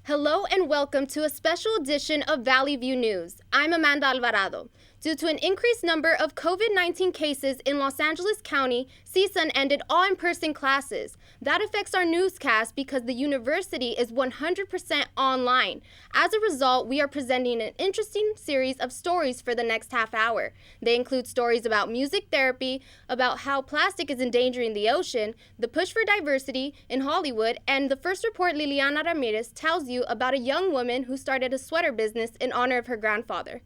Hello and welcome to a special edition of Valley View News. I'm Amanda Alvarado. Due to an increased number of COVID-19 cases in Los Angeles County, CSUN ended all in-person classes. That affects our newscast because the university is 100% online. As a result, we are presenting an interesting series of stories for the next half hour. They include stories about music therapy, about how plastic is endangering the ocean, the push for diversity in Hollywood, and the first report Liliana Ramirez tells you about a young woman who started a sweater business in honor of her grandfather.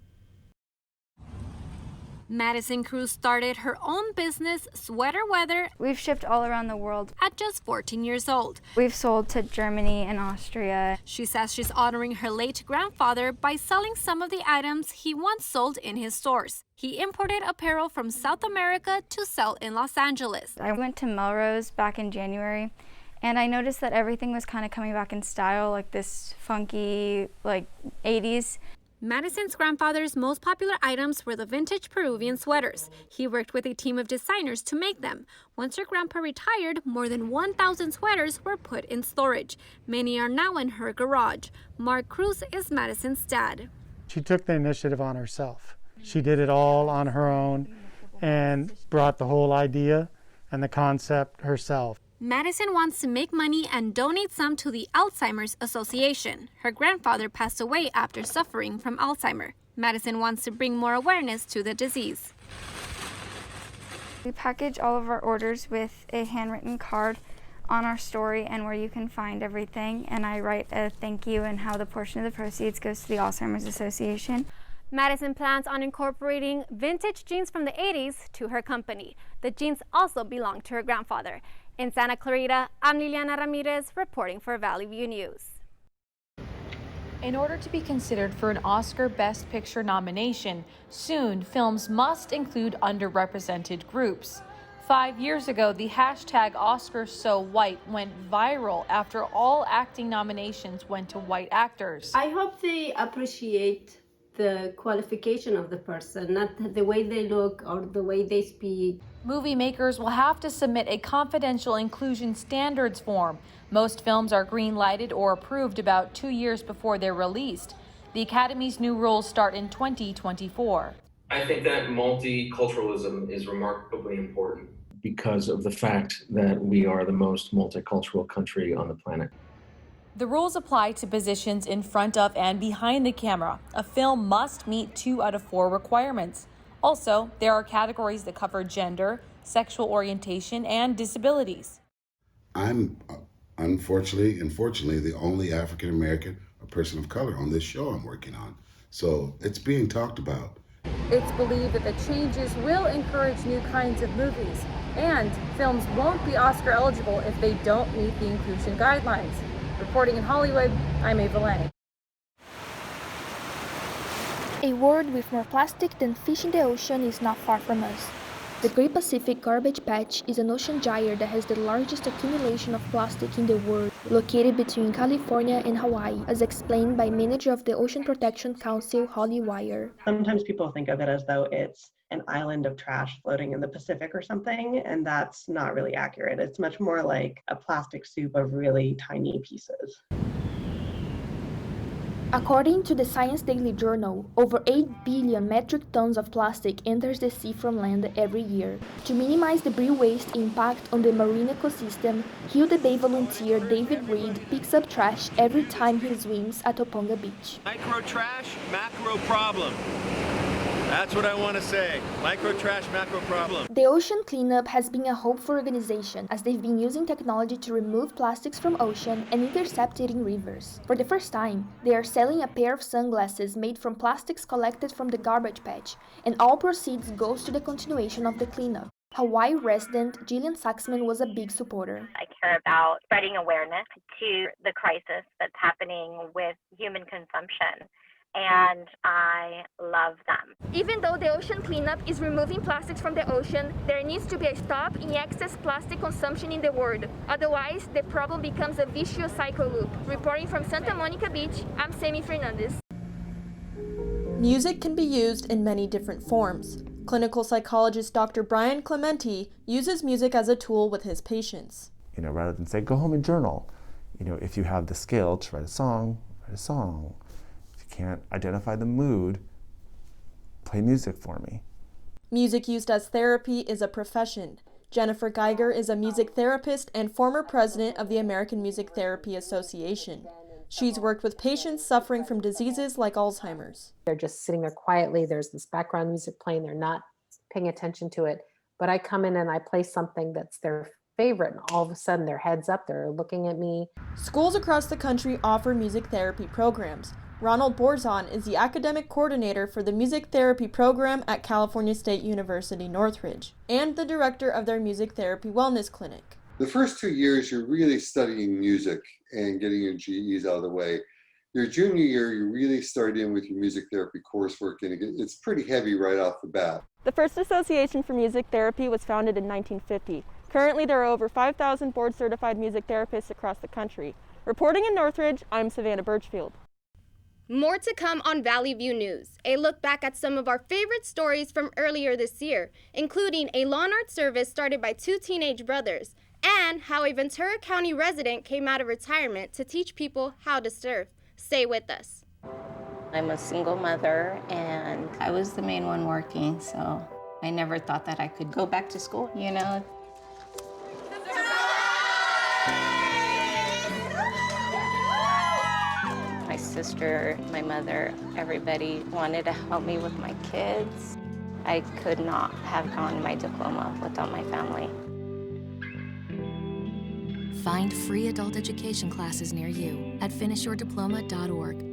Madison Cruz started her own business, Sweater Weather. We've shipped all around the world. At just 14 years old. We've sold to Germany and Austria. She says she's honoring her late grandfather by selling some of the items he once sold in his stores. He imported apparel from South America to sell in Los Angeles. I went to Melrose back in January, and I noticed that everything was kind of coming back in style, like this funky, 80s. Madison's grandfather's most popular items were the vintage Peruvian sweaters. He worked with a team of designers to make them. Once her grandpa retired, more than 1,000 sweaters were put in storage. Many are now in her garage. Mark Cruz is Madison's dad. She took the initiative on herself. She did it all on her own and brought the whole idea and the concept herself. Madison wants to make money and donate some to the Alzheimer's Association. Her grandfather passed away after suffering from Alzheimer. Madison wants to bring more awareness to the disease. We package all of our orders with a handwritten card on our story and where you can find everything. And I write a thank you and how the portion of the proceeds goes to the Alzheimer's Association. Madison plans on incorporating vintage jeans from the 80s to her company. The jeans also belong to her grandfather. In Santa Clarita, I'm Liliana Ramirez reporting for Valley View News. In order to be considered for an Oscar Best Picture nomination, soon films must include underrepresented groups. 5 years ago, the hashtag #OscarsSoWhite went viral after all acting nominations went to white actors. I hope they appreciate the qualification of the person, not the way they look or the way they speak. Movie makers will have to submit a confidential inclusion standards form. Most films are green-lighted or approved about 2 years before they're released. The Academy's new rules start in 2024. I think that multiculturalism is remarkably important because of the fact that we are the most multicultural country on the planet. The rules apply to positions in front of and behind the camera. A film must meet 2 out of 4 requirements. Also, there are categories that cover gender, sexual orientation, and disabilities. I'm unfortunately and fortunately the only African American or person of color on this show I'm working on. So it's being talked about. It's believed that the changes will encourage new kinds of movies, and films won't be Oscar eligible if they don't meet the inclusion guidelines. Reporting in Hollywood, I'm Ava Lang. A world with more plastic than fish in the ocean is not far from us. The Great Pacific Garbage Patch is an ocean gyre that has the largest accumulation of plastic in the world, located between California and Hawaii, as explained by manager of the Ocean Protection Council, Holly Wire. Sometimes people think of it as though it's an island of trash floating in the Pacific or something, and that's not really accurate. It's much more like a plastic soup of really tiny pieces. According to the Science Daily Journal, over 8 billion metric tons of plastic enters the sea from land every year. To minimize debris waste impact on the marine ecosystem, Hilda Bay volunteer David Reed picks up trash every time he swims at Toponga Beach. Micro trash, macro problem. That's what I want to say. Micro trash, macro problem. The Ocean Cleanup has been a hope for organization as they've been using technology to remove plastics from ocean and intercept it in rivers. For the first time, they are selling a pair of sunglasses made from plastics collected from the garbage patch, and all proceeds goes to the continuation of the cleanup. Hawaii resident JILLIAN SAXMAN was a big supporter. I care about spreading awareness to the crisis that's happening with human consumption, and I love them. Even though the Ocean Cleanup is removing plastics from the ocean, there needs to be a stop in excess plastic consumption in the world. Otherwise, the problem becomes a vicious cycle loop. Reporting from Santa Monica Beach, I'm Sammy Fernandez. Music can be used in many different forms. Clinical psychologist Dr. Brian Clemente uses music as a tool with his patients. Rather than say, go home and journal, if you have the skill to write a song, write a song. If you can't identify the mood, play music for me. Music used as therapy is a profession. Jennifer Geiger is a music therapist and former president of the American Music Therapy Association. She's worked with patients suffering from diseases like Alzheimer's. They're just sitting there quietly. There's this background music playing. They're not paying attention to it. But I come in and I play something that's their favorite, and all of a sudden their head's up, they're looking at me. Schools across the country offer music therapy programs. Ronald Borzon is the academic coordinator for the music therapy program at California State University, Northridge, and the director of their music therapy wellness clinic. The first 2 years, you're really studying music and getting your GEs out of the way. Your junior year, you really start in with your music therapy coursework, and it's pretty heavy right off the bat. The first association for music therapy was founded in 1950. Currently, there are over 5,000 board-certified music therapists across the country. Reporting in Northridge, I'm Savannah Birchfield. More to come on Valley View News. A look back at some of our favorite stories from earlier this year, including a lawn art service started by 2 teenage brothers, and how a Ventura County resident came out of retirement to teach people how to surf. Stay with us. I'm a single mother, and I was the main one working, so I never thought that I could go back to school, you know. My sister, my mother, everybody wanted to help me with my kids. I could not have gotten my diploma without my family. Find free adult education classes near you at finishyourdiploma.org.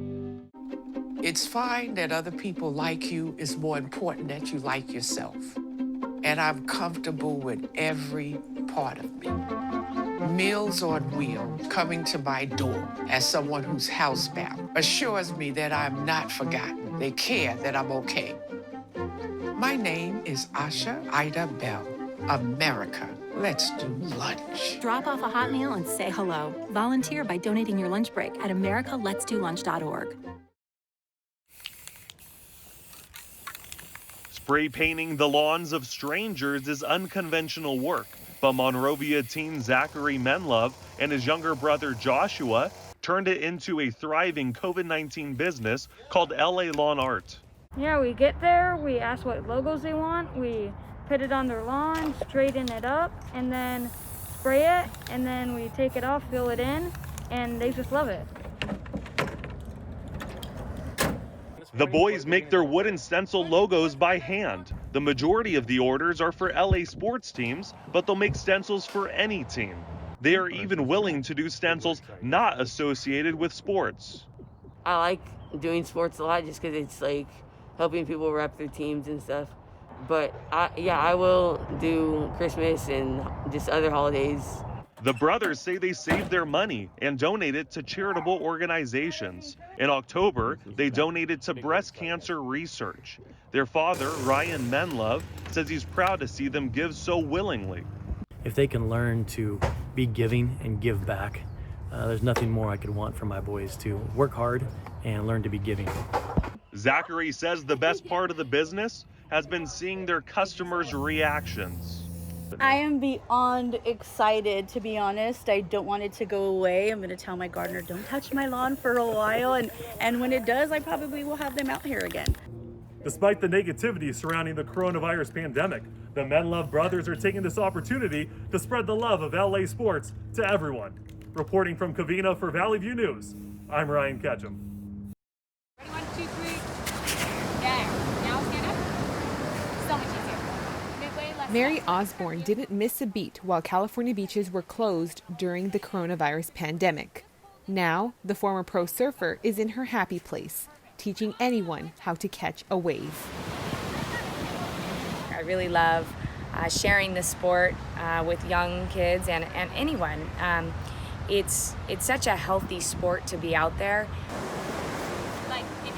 It's fine that other people like you. It's more important that you like yourself. And I'm comfortable with every part of me. Meals on Wheels coming to my door as someone who's housebound assures me that I'm not forgotten. They care that I'm okay. My name is Asha Ida Bell. America, let's do lunch. Drop off a hot meal and say hello. Volunteer by donating your lunch break at americaletsdolunch.org. Spray painting the lawns of strangers is unconventional work, but Monrovia teen Zachary MENLOVE and his younger brother Joshua turned it into a thriving COVID-19 business called LA Lawn Art. Yeah, we get there, we ask what logos they want, we put it on their lawn, straighten it up, and then spray it, and then we take it off, fill it in, and they just love it. The boys make their wooden stencil logos by hand. The majority of the orders are for LA sports teams, but they'll make stencils for any team. They are even willing to do stencils not associated with sports. I like doing sports a lot just because it's like helping people rep their teams and stuff. But I will do Christmas and just other holidays. The brothers say they save their money and donate it to charitable organizations. In October, they donated to breast cancer research. Their father, Ryan MENLOVE, says he's proud to see them give so willingly. If they can learn to be giving and give back, there's nothing more I could want for my boys to work hard and learn to be giving. Zachary says the best part of the business has been seeing their customers' reactions. I am beyond excited, to be honest. I don't want it to go away. I'm going to tell my gardener, don't touch my lawn for a while. And when it does, I probably will have them out here again. Despite the negativity surrounding the coronavirus pandemic, the MENLOVE brothers are taking this opportunity to spread the love of LA sports to everyone. Reporting from Covina for Valley View News, I'm Ryan Ketchum. Ready, 1, 2, 3. There. Now stand up. So much easier. Mary Osborne didn't miss a beat while California beaches were closed during the coronavirus pandemic. Now, the former pro surfer is in her happy place, teaching anyone how to catch a wave. I really love sharing this sport with young kids and anyone. It's such a healthy sport to be out there.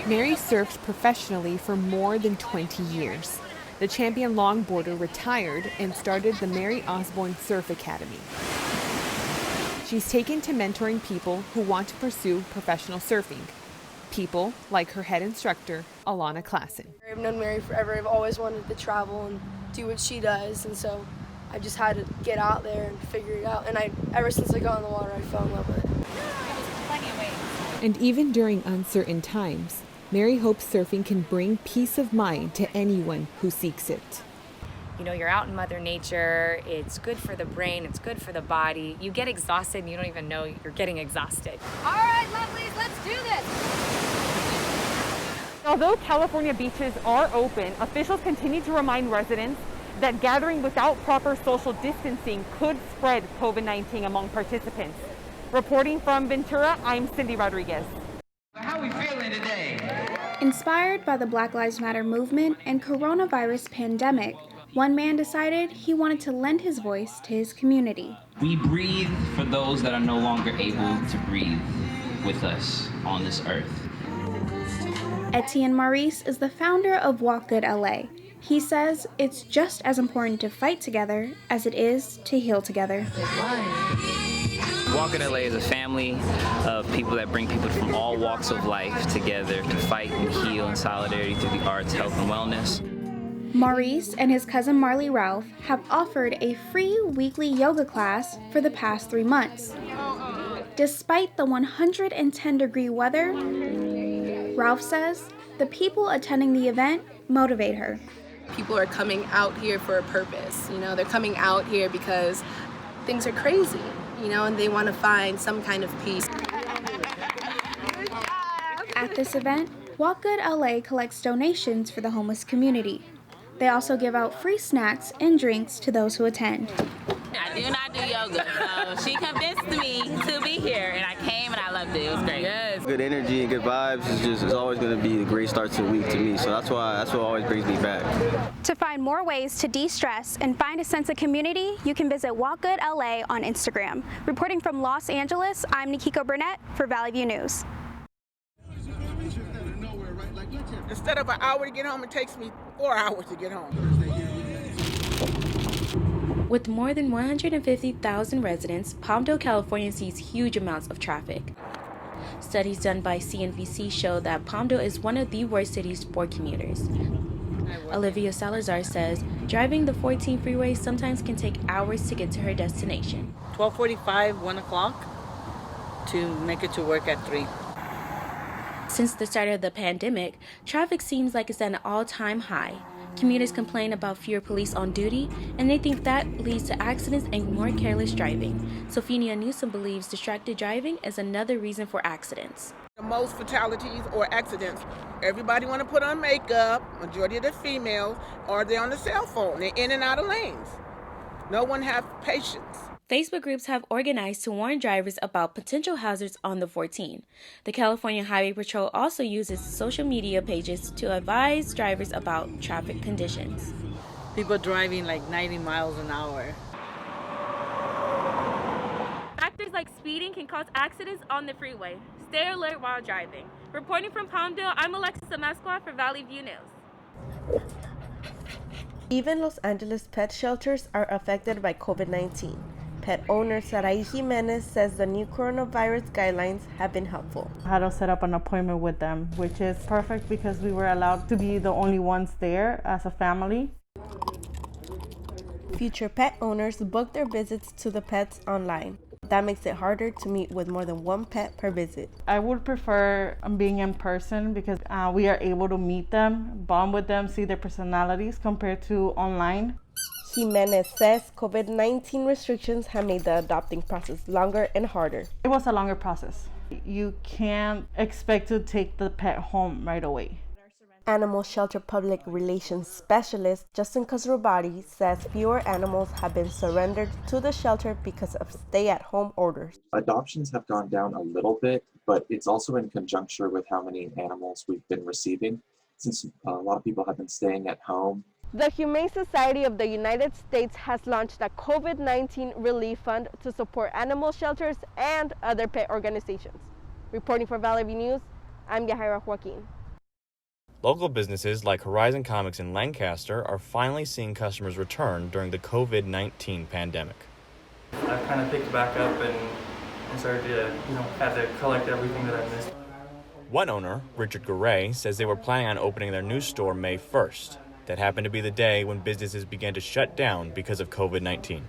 Mary surfed professionally for more than 20 years. The champion longboarder retired and started the Mary Osborne Surf Academy. She's taken to mentoring people who want to pursue professional surfing. People like her head instructor, ALANA KLASSEN. I've known Mary forever. I've always wanted to travel and do what she does, and so I just had to get out there and figure it out. And ever since I got in the water, I fell in love with it. And even during uncertain times, Mary hopes surfing can bring peace of mind to anyone who seeks it. You know, you're out in Mother Nature, it's good for the brain, it's good for the body. You get exhausted and you don't even know you're getting exhausted. All right, lovelies, let's do this. Although California beaches are open, officials continue to remind residents that gathering without proper social distancing could spread COVID-19 among participants. Reporting from Ventura, I'm Cindy Rodriguez. How are we feeling today? Inspired by the Black Lives Matter movement and coronavirus pandemic, one man decided he wanted to lend his voice to his community. We breathe for those that are no longer able to breathe with us on this earth. Etienne Maurice is the founder of Walk Good LA. He says it's just as important to fight together as it is to heal together. Walk Good LA is a family of people that bring people from all walks of life together to fight and heal in solidarity through the arts, health, and wellness. Maurice and his cousin Marley Ralph have offered a free weekly yoga class for the past 3 months. Despite the 110-degree weather, Ralph says the people attending the event motivate her. People are coming out here for a purpose. You know, they're coming out here because things are crazy, you know, and they want to find some kind of peace. At this event, Walk Good LA collects donations for the homeless community. They also give out free snacks and drinks to those who attend. I do not do yoga, so she convinced me to be here, and I came and I loved it. It was great. Yes. Good energy and good vibes is always going to be a great start to the week to me, so that's what always brings me back. To find more ways to de-stress and find a sense of community, you can visit Walk Good LA on Instagram. Reporting from Los Angeles, I'm NIKKI Burnett for Valley View News. Instead of an hour to get home, it takes me 4 hours to get home. With more than 150,000 residents, Palmdale, California sees huge amounts of traffic. Studies done by CNBC show that Palmdale is one of the worst cities for commuters. Olivia Salazar says driving the 14 freeway sometimes can take hours to get to her destination. 12:45, 1 o'clock to make it to work at 3. Since the start of the pandemic, traffic seems like it's at an all-time high. Commuters complain about fewer police on duty, and they think that leads to accidents and more careless driving. Sophia Newsom believes distracted driving is another reason for accidents. The most fatalities or accidents, everybody want to put on makeup, majority of the females, or they're on the cell phone. They're in and out of lanes. No one have patience. Facebook groups have organized to warn drivers about potential hazards on the 14. The California Highway Patrol also uses social media pages to advise drivers about traffic conditions. People driving like 90 miles an hour. Factors like speeding can cause accidents on the freeway. Stay alert while driving. Reporting from Palmdale, I'm Alexis Amesqua for Valley View News. Even Los Angeles pet shelters are affected by COVID-19. Pet owner Sarai Jimenez says the new coronavirus guidelines have been helpful. I had to set up an appointment with them, which is perfect because we were allowed to be the only ones there as a family. Future pet owners book their visits to the pets online. That makes it harder to meet with more than one pet per visit. I would prefer being in person because we are able to meet them, bond with them, see their personalities compared to online. Jimenez says COVID-19 restrictions have made the adopting process longer and harder. It was a longer process. You can't expect to take the pet home right away. Animal shelter public relations specialist Justin Khosrowbadi says fewer animals have been surrendered to the shelter because of stay-at-home orders. Adoptions have gone down a little bit, but it's also in conjunction with how many animals we've been receiving, since a lot of people have been staying at home. The Humane Society of the United States has launched a COVID-19 relief fund to support animal shelters and other pet organizations. Reporting for Valley View News, I'm Yahaira Joaquin. Local businesses like Horizon Comics in Lancaster are finally seeing customers return during the COVID-19 pandemic. I've kind of picked back up and started to, have to collect everything that I missed. One owner, Richard GARAY, says they were planning on opening their new store May 1st. That happened to be the day when businesses began to shut down because of COVID-19.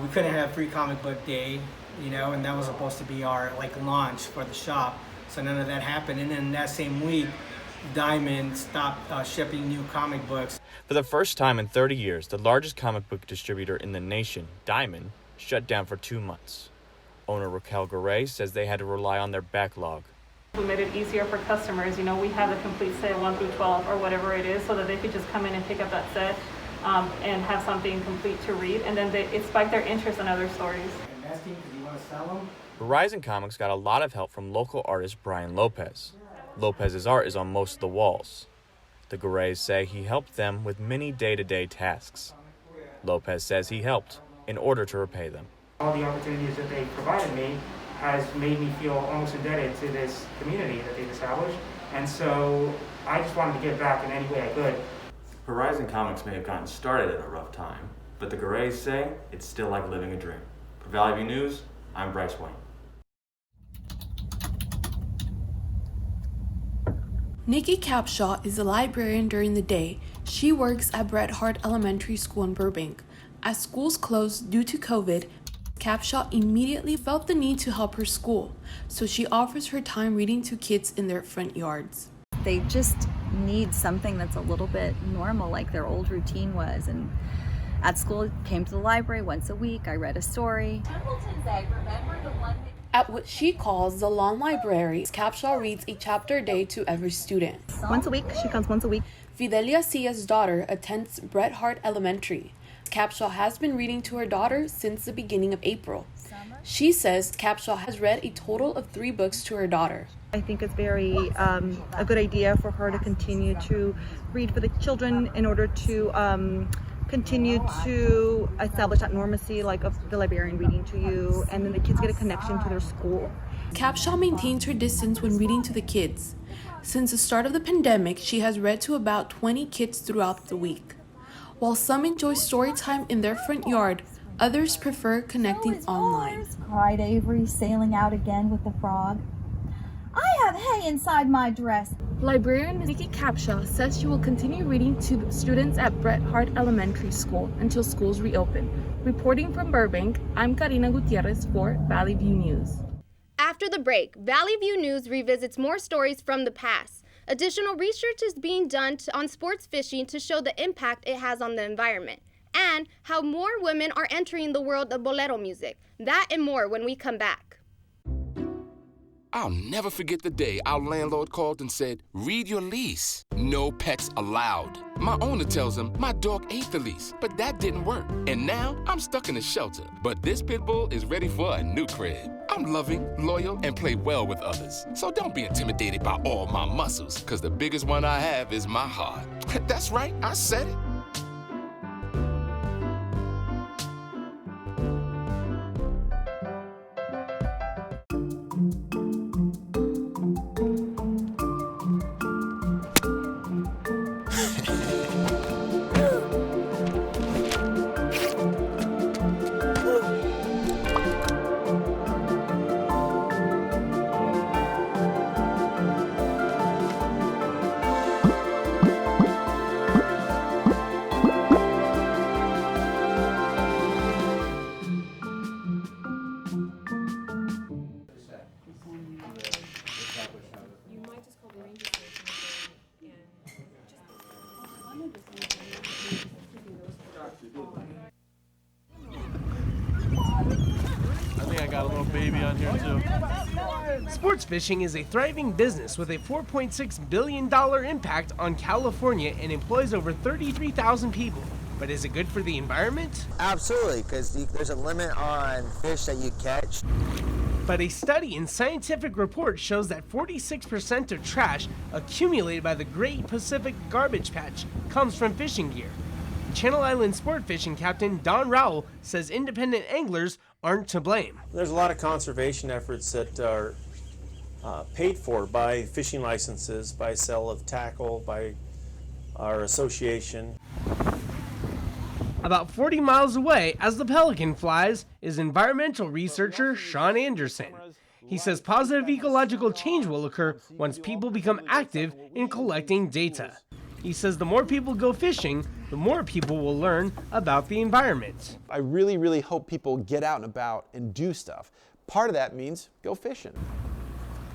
We couldn't have free comic book day, and that was supposed to be our launch for the shop. So none of that happened. And then that same week, Diamond stopped shipping new comic books. For the first time in 30 years, the largest comic book distributor in the nation, Diamond, shut down for 2 months. Owner RAQUEL GARAY says they had to rely on their backlog. We made it easier for customers. You know, we have a complete set 1 through 12 or whatever it is, so that they could just come in and pick up that set and have something complete to read. And then it spiked their interest in other stories. Investing because you want to sell them. Verizon Comics got a lot of help from local artist Brian Lopez. Lopez's art is on most of the walls. The Garays say he helped them with many day-to-day tasks. Lopez says he helped in order to repay them. All the opportunities that they provided me has made me feel almost indebted to this community that they've established. And so I just wanted to give back in any way I could. Verizon Comics may have gotten started at a rough time, but the Garays say it's still like living a dream. For Valley View News, I'm Bryce Wayne. Nikki CAPSHAW is a librarian during the day. She works at Bret Harte Elementary School in Burbank. As schools closed due to COVID, CAPSHAW immediately felt the need to help her school, so she offers her time reading to kids in their front yards. They just need something that's a little bit normal, like their old routine was. And at school, came to the library once a week. I read a story. At what she calls the Lawn Library, CAPSHAW reads a chapter a day to every student. Once a week, she comes once a week. Fidelia Sia's daughter attends Bret Harte Elementary. CAPSHAW has been reading to her daughter since the beginning of April. She says CAPSHAW has read a total of 3 books to her daughter. I think it's very a good idea for her to continue to read for the children in order to continue to establish that normacy, like of the librarian reading to you, and then the kids get a connection to their school. CAPSHAW maintains her distance when reading to the kids. Since the start of the pandemic, she has read to about 20 kids throughout the week. While some enjoy story time in their front yard, others prefer connecting online. Cried Avery, sailing out again with the frog. I have hay inside my dress. Librarian Nikki CAPSHAW says she will continue reading to students at Bret Harte Elementary School until schools reopen. Reporting from Burbank, I'm Karina Gutierrez for Valley View News. After the break, Valley View News revisits more stories from the past. Additional research is being done on sports fishing to show the impact it has on the environment, and how more women are entering the world of bolero music. That and more when we come back. I'll never forget the day our landlord called and said, read your lease. No pets allowed. My owner tells him my dog ate the lease, but that didn't work. And now I'm stuck in a shelter. But this pit bull is ready for a new crib. I'm loving, loyal, and play well with others. So don't be intimidated by all my muscles, because the biggest one I have is my heart. That's right, I said it. Sports fishing is a thriving business with a $4.6 billion impact on California and employs over 33,000 people. But is it good for the environment? Absolutely, because there's a limit on fish that you catch. But a study in Scientific Reports shows that 46% of trash accumulated by the Great Pacific Garbage Patch comes from fishing gear. Channel Island sport fishing captain Don Rowell says independent anglers aren't to blame. There's a lot of conservation efforts that are paid for by fishing licenses, by sale of tackle, by our association. About 40 miles away, as the pelican flies, is environmental researcher Sean Anderson. He says positive ecological change will occur once people become active in collecting data. He says the more people go fishing, the more people will learn about the environment. I really, really hope people get out and about and do stuff. Part of that means go fishing.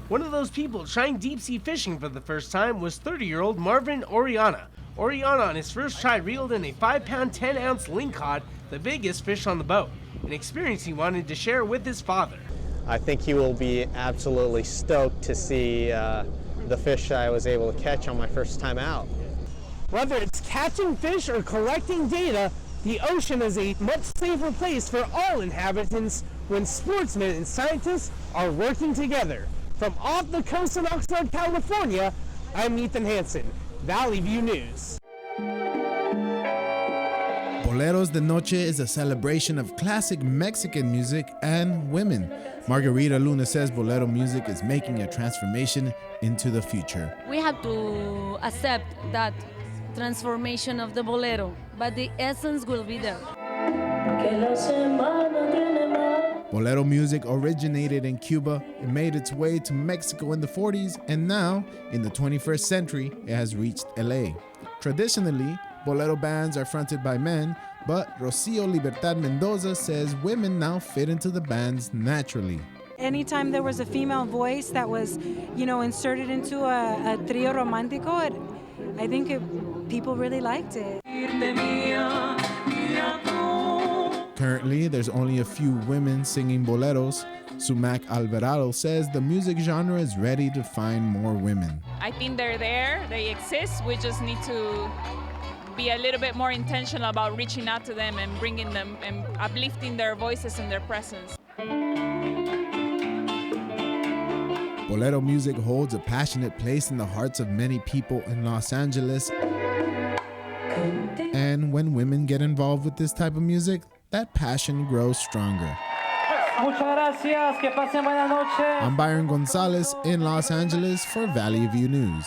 One of those people trying deep-sea fishing for the first time was 30-year-old Marvin Oriana. Oriana on his first try reeled in a 5-pound, 10-ounce lingcod, the biggest fish on the boat, an experience he wanted to share with his father. I think he will be absolutely stoked to see the fish I was able to catch on my first time out. Whether it's catching fish or collecting data, the ocean is a much safer place for all inhabitants when sportsmen and scientists are working together. From off the coast in Oxnard, California, I'm Ethan Hansen, Valley View News. Boleros de Noche is a celebration of classic Mexican music and women. Margarita Luna says bolero music is making a transformation into the future. We have to accept that transformation of the bolero, but the essence will be there. Bolero music originated in Cuba, it made its way to Mexico in the 40s, and now, in the 21st century, it has reached LA. Traditionally, bolero bands are fronted by men, but Rocio Libertad Mendoza says women now fit into the bands naturally. Anytime there was a female voice that was, inserted into a trio romántico, I think people really liked it. Currently, there's only a few women singing boleros. Sumac Alvarado says the music genre is ready to find more women. I think they're there, they exist. We just need to be a little bit more intentional about reaching out to them and bringing them and uplifting their voices and their presence. Bolero music holds a passionate place in the hearts of many people in Los Angeles. And when women get involved with this type of music, that passion grows stronger. I'm Byron Gonzalez in Los Angeles for Valley View News.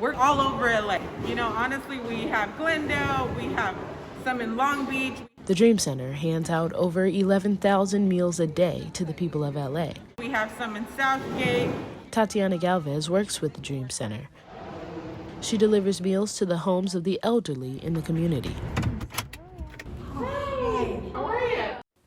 We're all over LA. Honestly, we have Glendale, we have some in Long Beach. The Dream Center hands out over 11,000 meals a day to the people of LA. We have some in Southgate. Tatiana Galvez works with the Dream Center. She delivers meals to the homes of the elderly in the community.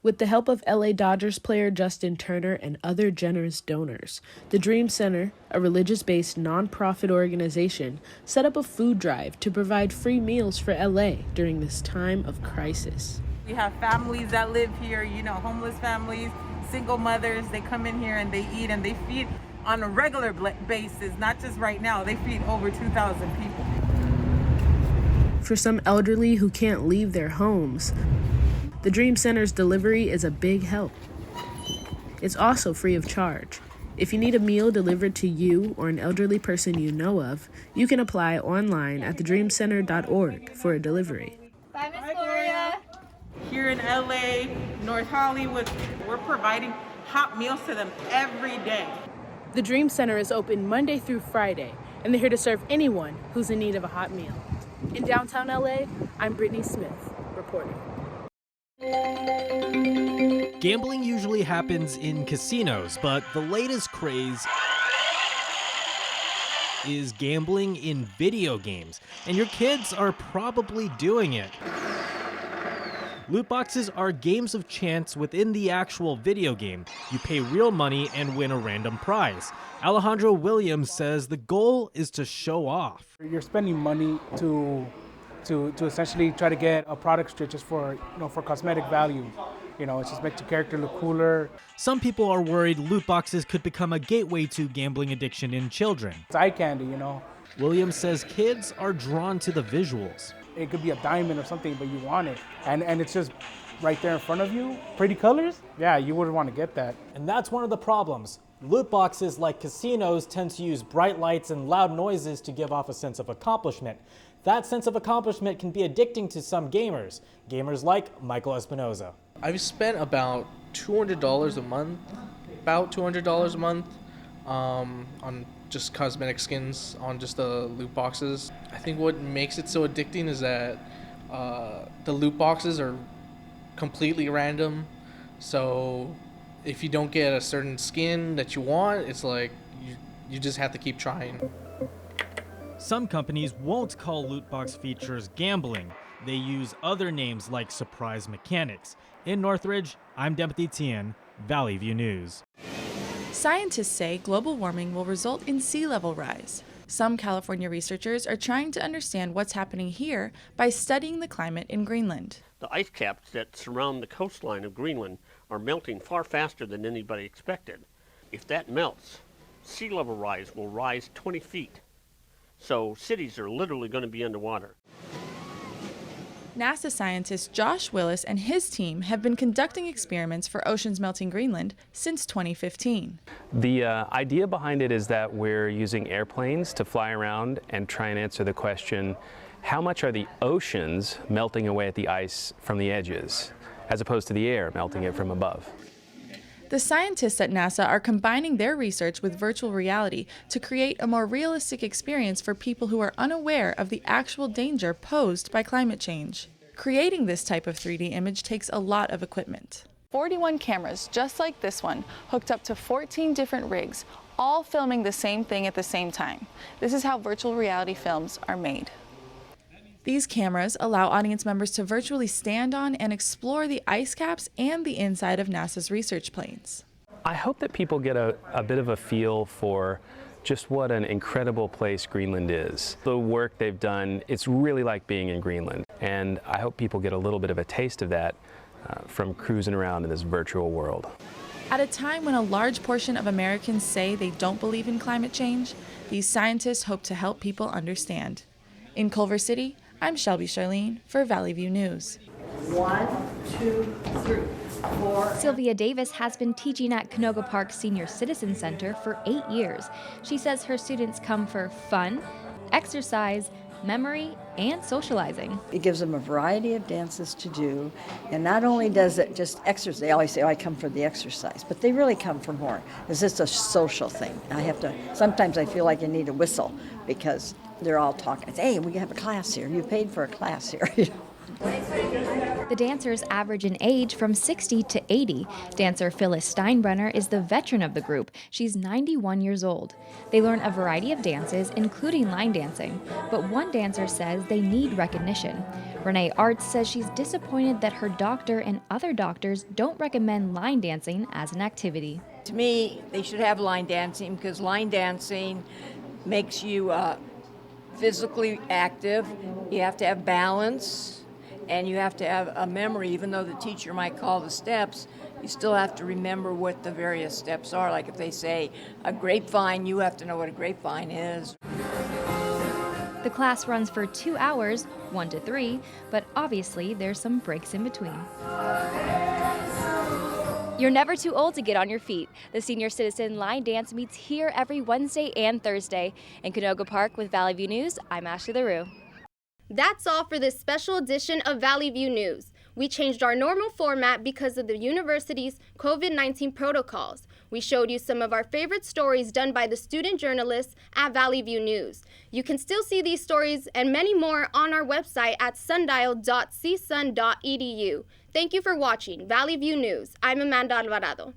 With the help of LA Dodgers player Justin Turner and other generous donors, the Dream Center, a religious-based nonprofit organization, set up a food drive to provide free meals for LA during this time of crisis. We have families that live here, homeless families, single mothers. They come in here and they eat and they feed on a regular basis, not just right now. They feed over 2,000 people. For some elderly who can't leave their homes, the Dream Center's delivery is a big help. It's also free of charge. If you need a meal delivered to you or an elderly person you know of, you can apply online at thedreamcenter.org for a delivery. Bye, Miss Gloria. Here in LA, North Hollywood, we're providing hot meals to them every day. The Dream Center is open Monday through Friday, and they're here to serve anyone who's in need of a hot meal. In downtown LA, I'm Brittany Smith, reporting. Gambling usually happens in casinos, but the latest craze is gambling in video games, and your kids are probably doing it. Loot boxes are games of chance within the actual video game. You pay real money and win a random prize. Alejandro Williams says the goal is to show off. You're spending money to essentially try to get a product just for cosmetic value. It just makes your character look cooler. Some people are worried loot boxes could become a gateway to gambling addiction in children. It's eye candy, Williams says kids are drawn to the visuals. It could be a diamond or something, but you want it. And it's just right there in front of you. Pretty colors? Yeah, you wouldn't want to get that. And that's one of the problems. Loot boxes, like casinos, tend to use bright lights and loud noises to give off a sense of accomplishment. That sense of accomplishment can be addicting to some gamers like Michael Espinoza. I've spent about $200 a month, on just cosmetic skins on just the loot boxes. I think what makes it so addicting is that the loot boxes are completely random. So if you don't get a certain skin that you want, it's like you just have to keep trying. Some companies won't call loot box features gambling. They use other names like surprise mechanics. In Northridge, I'm Dempsey Tien, Valley View News. Scientists say global warming will result in sea level rise. Some California researchers are trying to understand what's happening here by studying the climate in Greenland. The ice caps that surround the coastline of Greenland are melting far faster than anybody expected. If that melts, sea level rise will rise 20 feet. So cities are literally going to be underwater. NASA scientist Josh Willis and his team have been conducting experiments for oceans melting Greenland since 2015. The idea behind it is that we're using airplanes to fly around and try and answer the question, how much are the oceans melting away at the ice from the edges, as opposed to the air melting it from above? The scientists at NASA are combining their research with virtual reality to create a more realistic experience for people who are unaware of the actual danger posed by climate change. Creating this type of 3D image takes a lot of equipment. 41 cameras, just like this one, hooked up to 14 different rigs, all filming the same thing at the same time. This is how virtual reality films are made. These cameras allow audience members to virtually stand on and explore the ice caps and the inside of NASA's research planes. I hope that people get a bit of a feel for just what an incredible place Greenland is. The work they've done, it's really like being in Greenland. And I hope people get a little bit of a taste of that from cruising around in this virtual world. At a time when a large portion of Americans say they don't believe in climate change, these scientists hope to help people understand. In Culver City, I'm Shelby Charlene for Valley View News. 1, 2, 3, 4. Sylvia Davis has been teaching at Canoga Park Senior Citizen Center for 8 years. She says her students come for fun, exercise, memory, and socializing. It gives them a variety of dances to do, and not only does it just exercise, they always say, oh, I come for the exercise, but they really come for more. It's just a social thing. Sometimes I feel like I need a whistle because they're all talking. Hey, we have a class here. You paid for a class here. The dancers average in age from 60 to 80. Dancer Phyllis Steinbrenner is the veteran of the group. She's 91 years old. They learn a variety of dances, including line dancing, but one dancer says they need recognition. Renee Arts says she's disappointed that her doctor and other doctors don't recommend line dancing as an activity. To me, they should have line dancing because line dancing makes you physically active. You have to have balance. And you have to have a memory, even though the teacher might call the steps, you still have to remember what the various steps are. Like if they say a grapevine, you have to know what a grapevine is. The class runs for 2 hours, 1 to 3, but obviously there's some breaks in between. You're never too old to get on your feet. The Senior Citizen Line Dance meets here every Wednesday and Thursday. In Canoga Park with Valley View News, I'm Ashley LaRue. That's all for this special edition of Valley View News. We changed our normal format because of the university's COVID-19 protocols. We showed you some of our favorite stories done by the student journalists at Valley View News. You can still see these stories and many more on our website at sundial.csun.edu. Thank you for watching Valley View News. I'm Amanda Alvarado.